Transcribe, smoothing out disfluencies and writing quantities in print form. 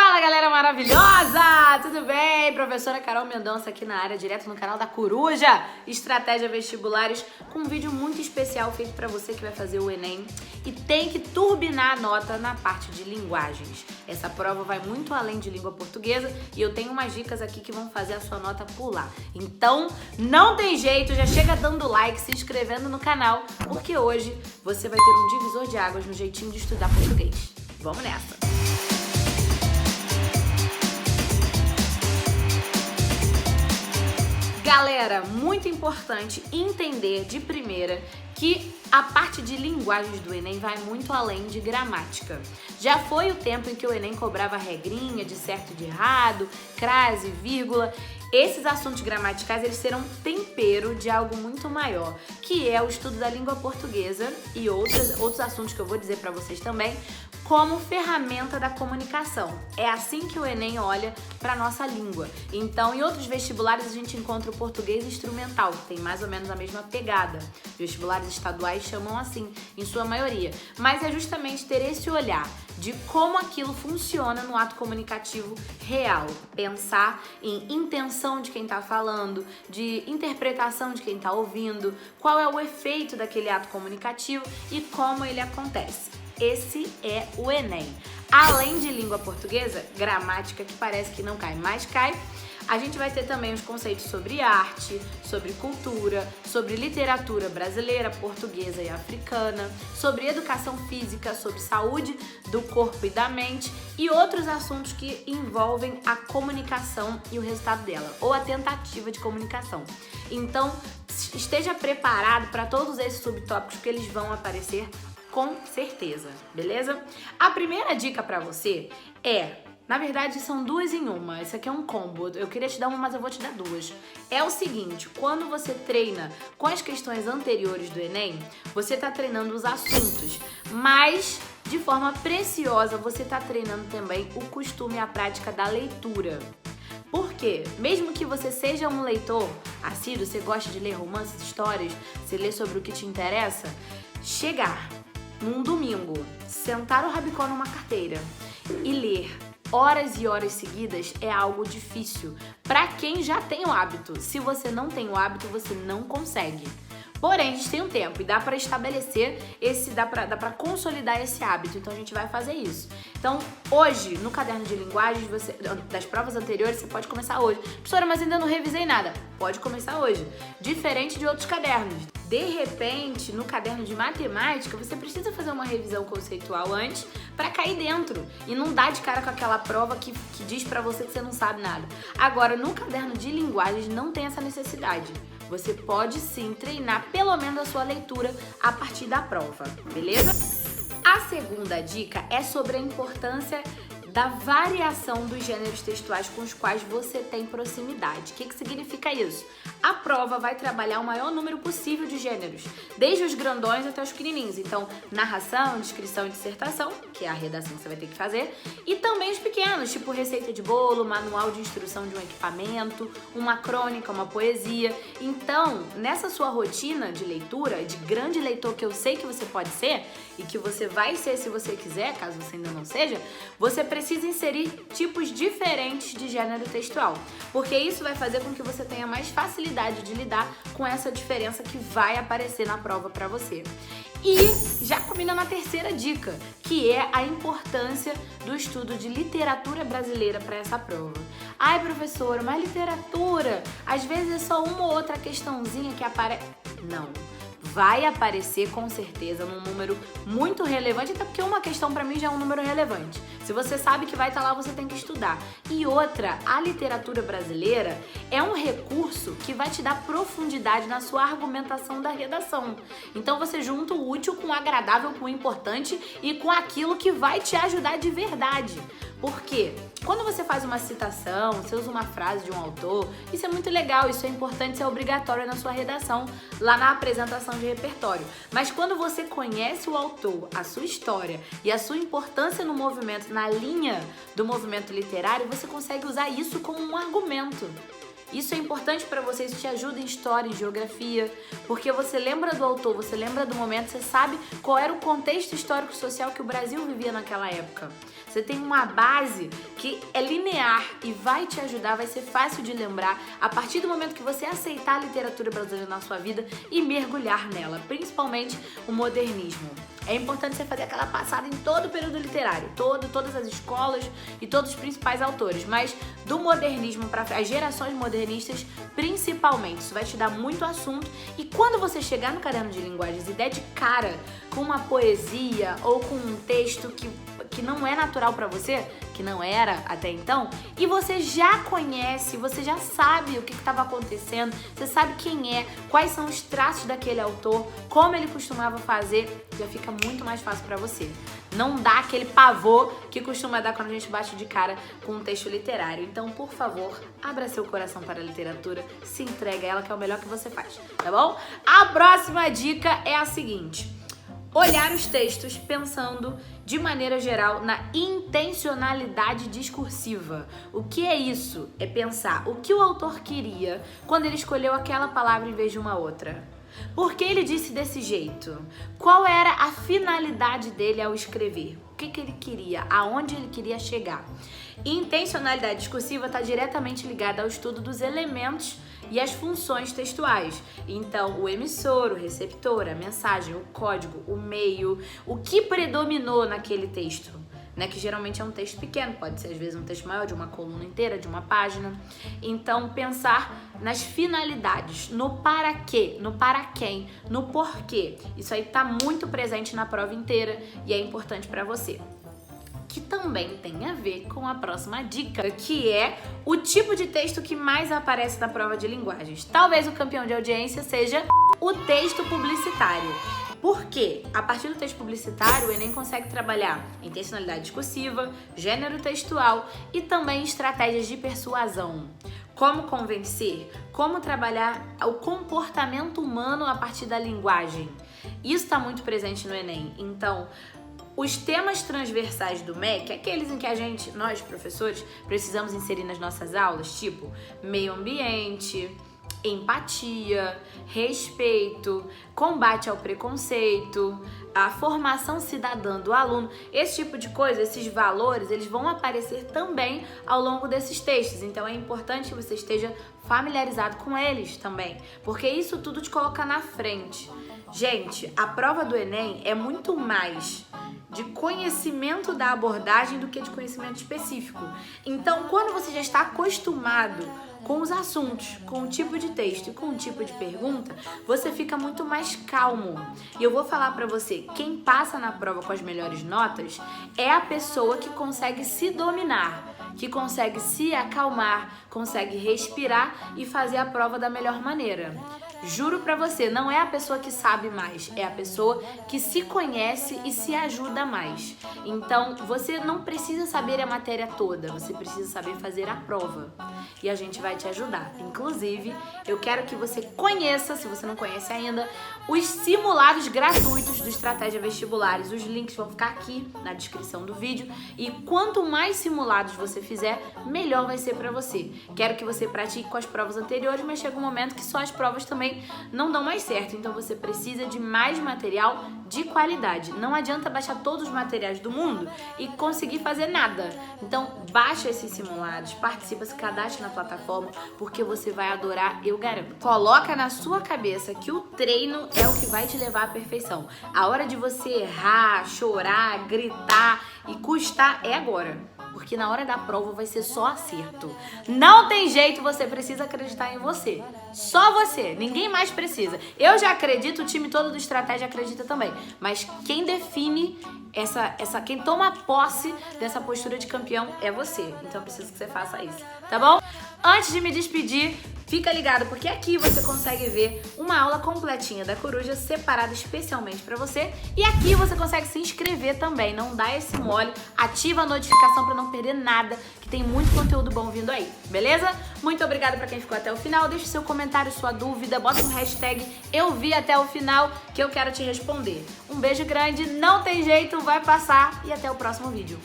Fala, galera maravilhosa! Tudo bem? Professora Carol Mendonça aqui na área, direto no canal da Coruja Estratégia Vestibulares, com um vídeo muito especial feito para você que vai fazer o Enem e tem que turbinar a nota na parte de linguagens. Essa prova vai muito além de língua portuguesa e eu tenho umas dicas aqui que vão fazer a sua nota pular. Então, não tem jeito, já chega dando like, se inscrevendo no canal, porque hoje você vai ter um divisor de águas no jeitinho de estudar português. Vamos nessa! Galera, muito importante entender de primeira que a parte de linguagens do Enem vai muito além de gramática. Já foi o tempo em que o Enem cobrava regrinha de certo e de errado, crase, vírgula. Esses assuntos gramaticais, eles serão tempero de algo muito maior, que é o estudo da língua portuguesa e outros assuntos que eu vou dizer para vocês também, como ferramenta da comunicação. É assim que o Enem olha para nossa língua. Então, em outros vestibulares, a gente encontra o português instrumental, que tem mais ou menos a mesma pegada. Os vestibulares estaduais chamam assim, em sua maioria. Mas é justamente ter esse olhar de como aquilo funciona no ato comunicativo real. Pensar em intenção de quem está falando, de interpretação de quem está ouvindo, qual é o efeito daquele ato comunicativo e como ele acontece. Esse é o Enem. Além de língua portuguesa, gramática que parece que não cai, mas cai, a gente vai ter também os conceitos sobre arte, sobre cultura, sobre literatura brasileira, portuguesa e africana, sobre educação física, sobre saúde do corpo e da mente e outros assuntos que envolvem a comunicação e o resultado dela, ou a tentativa de comunicação. Então, esteja preparado para todos esses subtópicos que eles vão aparecer com certeza, beleza? A primeira dica pra você na verdade são duas em uma, isso aqui é um combo, eu queria te dar uma, mas eu vou te dar duas. É o seguinte, quando você treina com as questões anteriores do Enem, você tá treinando os assuntos, mas de forma preciosa você tá treinando também o costume e a prática da leitura. Por quê? Mesmo que você seja um leitor assíduo, você gosta de ler romances, histórias, você lê sobre o que te interessa, chegar num domingo, sentar o rabicó numa carteira e ler horas e horas seguidas é algo difícil para quem já tem o hábito. Se você não tem o hábito, você não consegue. Porém, a gente tem um tempo e dá para estabelecer dá para consolidar esse hábito. Então a gente vai fazer isso. Então, hoje, no caderno de linguagens, das provas anteriores, você pode começar hoje. Professora, mas ainda não revisei nada. Pode começar hoje. Diferente de outros cadernos. De repente, no caderno de matemática, você precisa fazer uma revisão conceitual antes para cair dentro e não dar de cara com aquela prova que diz para você que você não sabe nada. Agora, no caderno de linguagens não tem essa necessidade. Você pode sim treinar pelo menos a sua leitura a partir da prova, beleza? A segunda dica é sobre a importância da variação dos gêneros textuais com os quais você tem proximidade. O que significa isso? A prova vai trabalhar o maior número possível de gêneros, desde os grandões até os pequenininhos. Então, narração, descrição e dissertação, que é a redação que você vai ter que fazer, e também os pequenos, tipo receita de bolo, manual de instrução de um equipamento, uma crônica, uma poesia. Então, nessa sua rotina de leitura, de grande leitor que eu sei que você pode ser, e que você vai ser se você quiser, caso você ainda não seja, você precisa inserir tipos diferentes de gênero textual, porque isso vai fazer com que você tenha mais facilidade de lidar com essa diferença que vai aparecer na prova para você. E já combina na terceira dica, que é a importância do estudo de literatura brasileira para essa prova. Ai, professora, mas literatura, às vezes é só uma ou outra questãozinha que aparece. Não. Vai aparecer com certeza num número muito relevante, até porque uma questão para mim já é um número relevante. Se você sabe que vai estar lá, você tem que estudar. E outra, a literatura brasileira é um recurso que vai te dar profundidade na sua argumentação da redação. Então você junta o útil com o agradável, com o importante e com aquilo que vai te ajudar de verdade. Por quê? Quando você faz uma citação, você usa uma frase de um autor, isso é muito legal, isso é importante, isso é obrigatório na sua redação, lá na apresentação de repertório. Mas quando você conhece o autor, a sua história e a sua importância no movimento, na linha do movimento literário, você consegue usar isso como um argumento. Isso é importante para você, isso te ajuda em história, em geografia, porque você lembra do autor, você lembra do momento, você sabe qual era o contexto histórico e social que o Brasil vivia naquela época. Você tem uma base que é linear e vai te ajudar, vai ser fácil de lembrar a partir do momento que você aceitar a literatura brasileira na sua vida e mergulhar nela, principalmente o modernismo. É importante você fazer aquela passada em todo o período literário, todas as escolas e todos os principais autores, mas do modernismo para as gerações modernistas, principalmente. Isso vai te dar muito assunto e quando você chegar no caderno de linguagens e der de cara com uma poesia ou com um texto que não é natural para você, que não era até então, e você já conhece, você já sabe o que estava acontecendo, você sabe quem é, quais são os traços daquele autor, como ele costumava fazer, já fica muito mais fácil para você. Não dá aquele pavor que costuma dar quando a gente bate de cara com um texto literário. Então, por favor, abra seu coração para a literatura, se entregue a ela, que é o melhor que você faz, tá bom? A próxima dica é a seguinte: olhar os textos pensando de maneira geral na intencionalidade discursiva. O que é isso? É pensar o que o autor queria quando ele escolheu aquela palavra em vez de uma outra. Por que ele disse desse jeito? Qual era a finalidade dele ao escrever? O que ele queria? Aonde ele queria chegar? Intencionalidade discursiva está diretamente ligada ao estudo dos elementos e as funções textuais. Então, o emissor, o receptor, a mensagem, o código, o meio, o que predominou naquele texto, né? Que geralmente é um texto pequeno, pode ser às vezes um texto maior, de uma coluna inteira, de uma página. Então, pensar nas finalidades, no para quê, no para quem, no porquê. Isso aí tá muito presente na prova inteira e é importante para você. Que também tem a ver com a próxima dica, que é o tipo de texto que mais aparece na prova de linguagens. Talvez o campeão de audiência seja o texto publicitário. Por quê? A partir do texto publicitário, o Enem consegue trabalhar intencionalidade discursiva, gênero textual e também estratégias de persuasão. Como convencer, como trabalhar o comportamento humano a partir da linguagem. Isso está muito presente no Enem. Então, os temas transversais do MEC, aqueles em que nós professores, precisamos inserir nas nossas aulas, tipo meio ambiente, empatia, respeito, combate ao preconceito, a formação cidadã do aluno, esse tipo de coisa, esses valores, eles vão aparecer também ao longo desses textos. Então é importante que você esteja familiarizado com eles também, porque isso tudo te coloca na frente. Gente, a prova do Enem é muito mais de conhecimento da abordagem do que de conhecimento específico. Então, quando você já está acostumado com os assuntos, com o tipo de texto e com o tipo de pergunta, você fica muito mais calmo. E eu vou falar pra você, quem passa na prova com as melhores notas é a pessoa que consegue se dominar, que consegue se acalmar, consegue respirar e fazer a prova da melhor maneira. Juro pra você, não é a pessoa que sabe mais, é a pessoa que se conhece e se ajuda mais. Então, você não precisa saber a matéria toda, você precisa saber fazer a prova. E a gente vai te ajudar. Inclusive, eu quero que você conheça, se você não conhece ainda, os simulados gratuitos do Estratégia Vestibulares. Os links vão ficar aqui na descrição do vídeo. E quanto mais simulados você fizer, melhor vai ser pra você. Quero que você pratique com as provas anteriores, mas chega um momento que só as provas também não dão mais certo, então você precisa de mais material de qualidade. Não adianta baixar todos os materiais do mundo e conseguir fazer nada. Então baixa esses simulados, participa, se cadastre na plataforma, porque você vai adorar, eu garanto. Coloca na sua cabeça que o treino é o que vai te levar à perfeição. A hora de você errar, chorar, gritar e custar é agora. Porque na hora da prova vai ser só acerto. Não tem jeito, você precisa acreditar em você. Só você, ninguém mais precisa. Eu já acredito, o time todo do Estratégia acredita também. Mas quem define quem toma posse dessa postura de campeão é você. Então eu preciso que você faça isso, tá bom? Antes de me despedir, fica ligado, porque aqui você consegue ver uma aula completinha da Coruja, separada especialmente pra você. E aqui você consegue se inscrever também, não dá esse mole. Ativa a notificação pra não perder nada, que tem muito conteúdo bom vindo aí, beleza? Muito obrigada pra quem ficou até o final. Deixe seu comentário, sua dúvida, bota um hashtag eu vi até o final, que eu quero te responder. Um beijo grande, não tem jeito, vai passar e até o próximo vídeo.